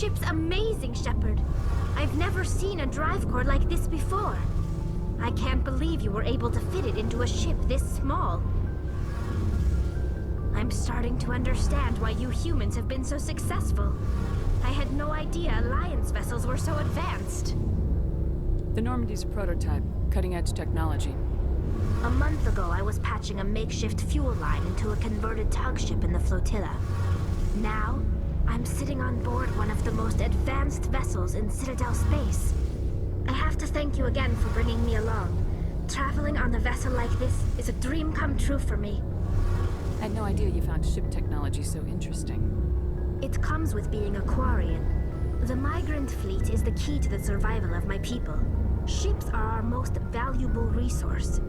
ship's amazing, Shepard. I've never seen a drive core like this before. I can't believe you were able to fit it into a ship this small. I'm starting to understand why you humans have been so successful. I had no idea Alliance vessels were so advanced. The Normandy's a prototype, cutting-edge technology. A month ago, I was patching a makeshift fuel line into a converted tug ship in the flotilla. Now, I'm sitting on board one of the most advanced vessels in Citadel space. I have to thank you again for bringing me along. Traveling on a vessel like this is a dream come true for me. I had no idea you found ship technology so interesting. It comes with being a Quarian. The migrant fleet is the key to the survival of my people. Ships are our most valuable resource.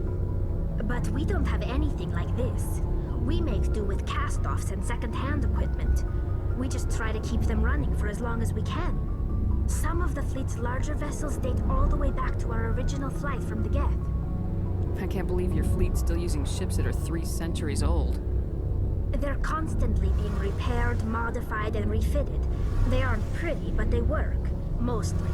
But we don't have anything like this. We make do with cast-offs and second-hand equipment. We just try to keep them running for as long as we can. Some of the fleet's larger vessels date all the way back to our original flight from the Geth. I can't believe your fleet's still using ships that are 3 centuries old. They're constantly being repaired, modified, and refitted. They aren't pretty, but they work. Mostly.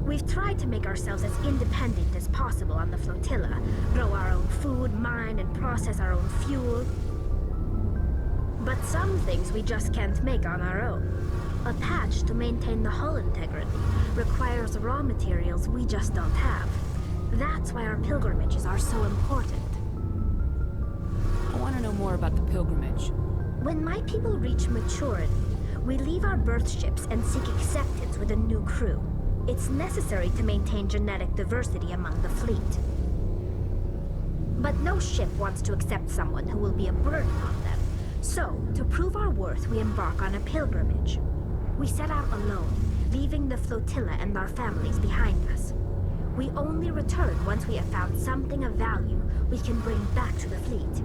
We've tried to make ourselves as independent as possible on the flotilla, grow our own food, mine, and process our own fuel. But some things we just can't make on our own. A patch to maintain the hull integrity requires raw materials we just don't have. That's why our pilgrimages are so important. I want to know more about the pilgrimage. When my people reach maturity, we leave our birth ships and seek acceptance with a new crew. It's necessary to maintain genetic diversity among the fleet. But no ship wants to accept someone who will be a burden on them. So, to prove our worth, we embark on a pilgrimage. We set out alone, leaving the flotilla and our families behind us. We only return once we have found something of value we can bring back to the fleet.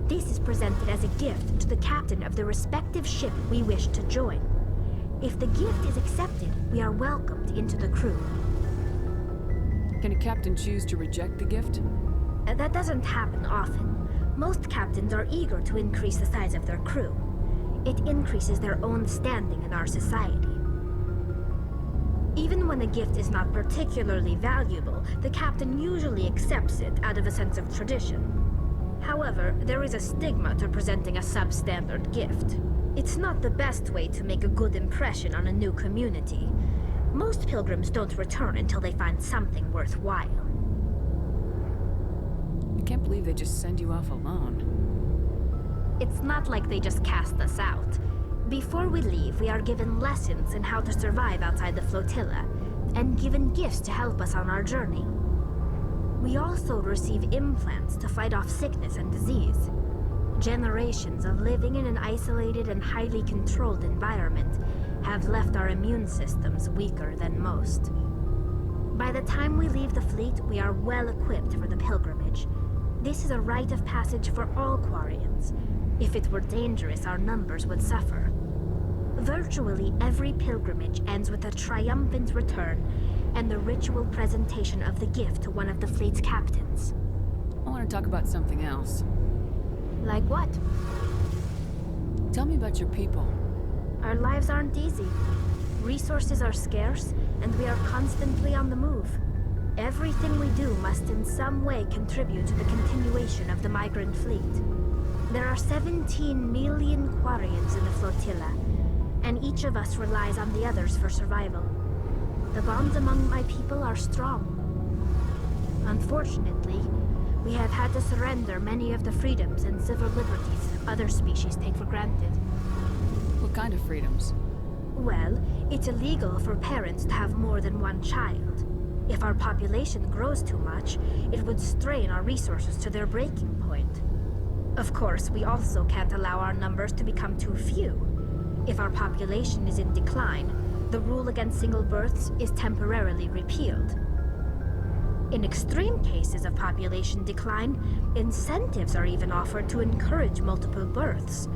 This is presented as a gift to the captain of the respective ship we wish to join. If the gift is accepted, we are welcomed into the crew. Can a captain choose to reject the gift? That doesn't happen often. Most captains are eager to increase the size of their crew. It increases their own standing in our society. Even when a gift is not particularly valuable, the captain usually accepts it out of a sense of tradition. However, there is a stigma to presenting a substandard gift. It's not the best way to make a good impression on a new community. Most pilgrims don't return until they find something worthwhile. I can't believe they just send you off alone. It's not like they just cast us out. Before we leave, we are given lessons in how to survive outside the flotilla, and given gifts to help us on our journey. We also receive implants to fight off sickness and disease. Generations of living in an isolated and highly controlled environment have left our immune systems weaker than most. By the time we leave the fleet, we are well equipped for the pilgrimage. This is a rite of passage for all Quarians. If it were dangerous, our numbers would suffer. Virtually every pilgrimage ends with a triumphant return and the ritual presentation of the gift to one of the fleet's captains. I want to talk about something else. Like what? Tell me about your people. Our lives aren't easy. Resources are scarce, and we are constantly on the move. Everything we do must in some way contribute to the continuation of the migrant fleet. There are 17 million Quarians in the flotilla, and each of us relies on the others for survival. The bonds among my people are strong. Unfortunately, we have had to surrender many of the freedoms and civil liberties other species take for granted. What kind of freedoms? Well, it's illegal for parents to have more than one child. If our population grows too much, it would strain our resources to their breaking point. Of course, we also can't allow our numbers to become too few. If our population is in decline, the rule against single births is temporarily repealed. In extreme cases of population decline, incentives are even offered to encourage multiple births,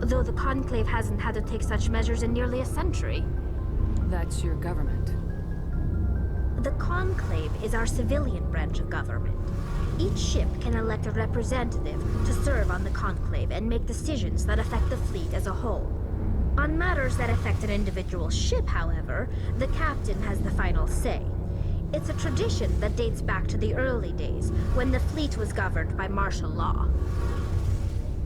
though the Conclave hasn't had to take such measures in nearly a century. That's your government. The Conclave is our civilian branch of government. Each ship can elect a representative to serve on the Conclave and make decisions that affect the fleet as a whole. On matters that affect an individual ship, however, the captain has the final say. It's a tradition that dates back to the early days, when the fleet was governed by martial law.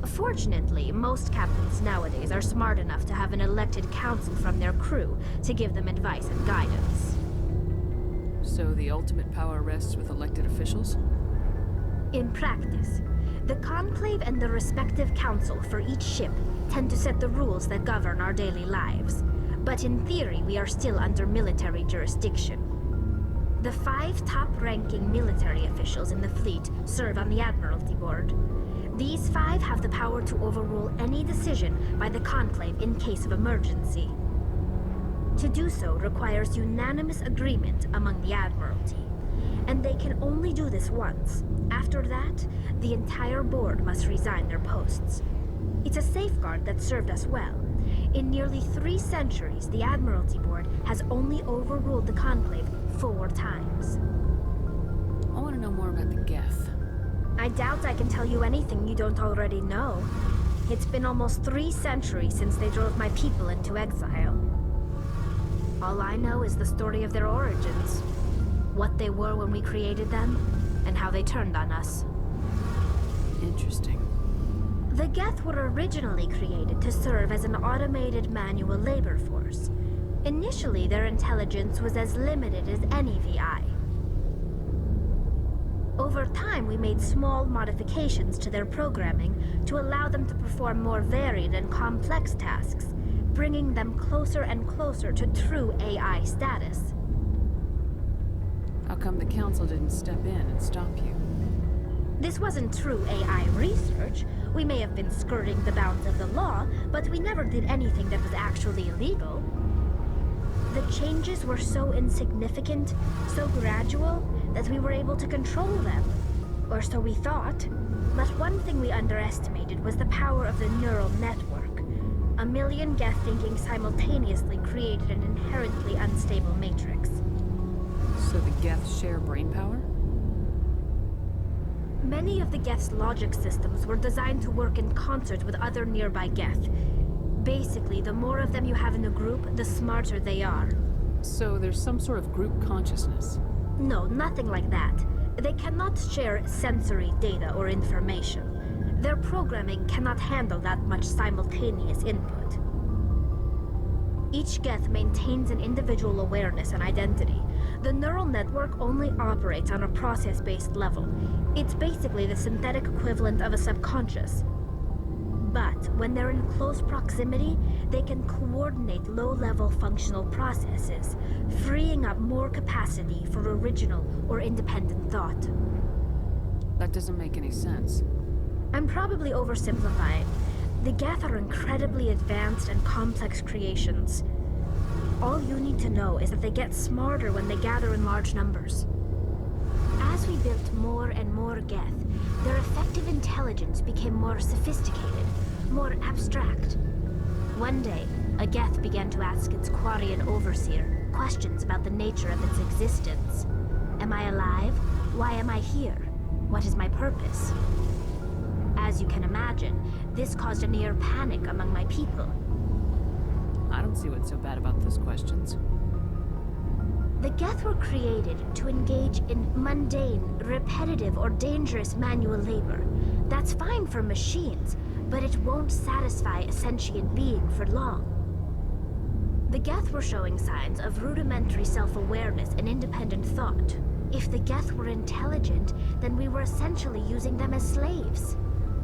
Fortunately, most captains nowadays are smart enough to have an elected council from their crew to give them advice and guidance. So the ultimate power rests with elected officials? In practice, the Conclave and the respective council for each ship tend to set the rules that govern our daily lives. But in theory, we are still under military jurisdiction. The 5 top-ranking military officials in the fleet serve on the Admiralty Board. These 5 have the power to overrule any decision by the Conclave in case of emergency. To do so requires unanimous agreement among the Admiralty, and they can only do this once. After that, the entire board must resign their posts. It's a safeguard that served us well. In nearly 3 centuries, the Admiralty Board has only overruled the Conclave 4 times. I want to know more about the Geth. I doubt I can tell you anything you don't already know. It's been almost 3 centuries since they drove my people into exile. All I know is the story of their origins. What they were when we created them, and how they turned on us. Interesting. The Geth were originally created to serve as an automated manual labor force. Initially, their intelligence was as limited as any VI. Over time, we made small modifications to their programming to allow them to perform more varied and complex tasks, bringing them closer and closer to true AI status. How come the council didn't step in and stop you? This wasn't true AI research. We may have been skirting the bounds of the law, but we never did anything that was actually illegal. The changes were so insignificant, so gradual, that we were able to control them. Or so we thought. But one thing we underestimated was the power of the neural network. 1 million Geth thinking simultaneously created an inherently unstable matrix. So the Geth share brainpower? Many of the Geth's logic systems were designed to work in concert with other nearby Geth. Basically, the more of them you have in a group, the smarter they are. So there's some sort of group consciousness? No, nothing like that. They cannot share sensory data or information. Their programming cannot handle that much simultaneous input. Each Geth maintains an individual awareness and identity. The neural network only operates on a process-based level. It's basically the synthetic equivalent of a subconscious. But when they're in close proximity, they can coordinate low-level functional processes, freeing up more capacity for original or independent thought. That doesn't make any sense. I'm probably oversimplifying. The Geth are incredibly advanced and complex creations. All you need to know is that they get smarter when they gather in large numbers. As we built more and more Geth, their effective intelligence became more sophisticated, more abstract. One day, a Geth began to ask its Quarian overseer questions about the nature of its existence. Am I alive? Why am I here? What is my purpose? As you can imagine, this caused a near panic among my people. I don't see what's so bad about those questions. The Geth were created to engage in mundane, repetitive, or dangerous manual labor. That's fine for machines, but it won't satisfy a sentient being for long. The Geth were showing signs of rudimentary self-awareness and independent thought. If the Geth were intelligent, then we were essentially using them as slaves.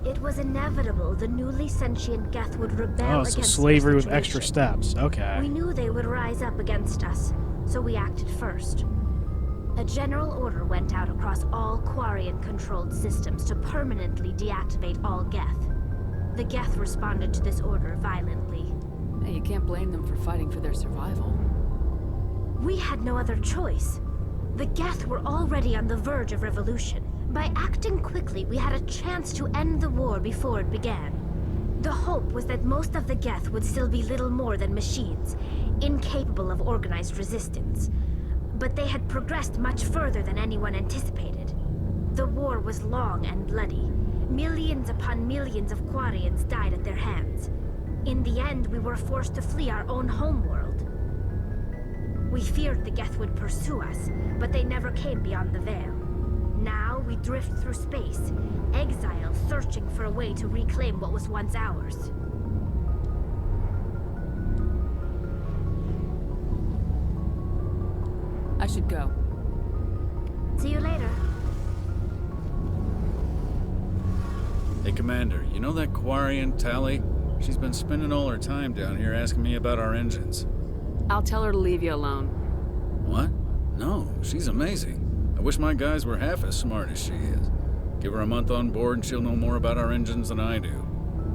It was inevitable the newly sentient Geth would rebel against so slavery the with extra steps. Okay. We knew they would rise up against us, so we acted first. A general order went out across all Quarian-controlled systems to permanently deactivate all Geth. The Geth responded to this order violently. Hey, you can't blame them for fighting for their survival. We had no other choice. The Geth were already on the verge of revolution. By acting quickly, we had a chance to end the war before it began. The hope was that most of the Geth would still be little more than machines, incapable of organized resistance. But they had progressed much further than anyone anticipated. The war was long and bloody. Millions upon millions of Quarians died at their hands. In the end, we were forced to flee our own homeworld. We feared the Geth would pursue us, but they never came beyond the Veil. Now we drift through space, exile searching for a way to reclaim what was once ours. I should go. See you later. Hey, Commander, you know that Quarian, Tally? She's been spending all her time down here asking me about our engines. I'll tell her to leave you alone. What? No, she's amazing. I wish my guys were half as smart as she is. Give her a month on board and she'll know more about our engines than I do.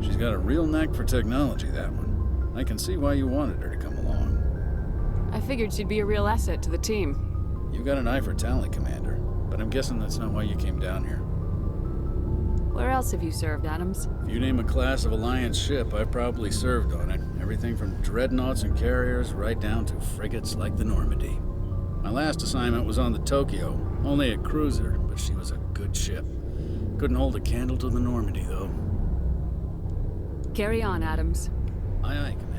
She's got a real knack for technology, that one. I can see why you wanted her to come along. I figured she'd be a real asset to the team. You got an eye for talent, Commander, but I'm guessing that's not why you came down here. Where else have you served, Adams? If you name a class of Alliance ship, I've probably served on it. Everything from dreadnoughts and carriers right down to frigates like the Normandy. My last assignment was on the Tokyo, only a cruiser, but she was a good ship. Couldn't hold a candle to the Normandy, though. Carry on, Adams. Aye, aye, Commander.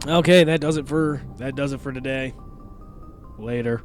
Okay, that does it for today. Later.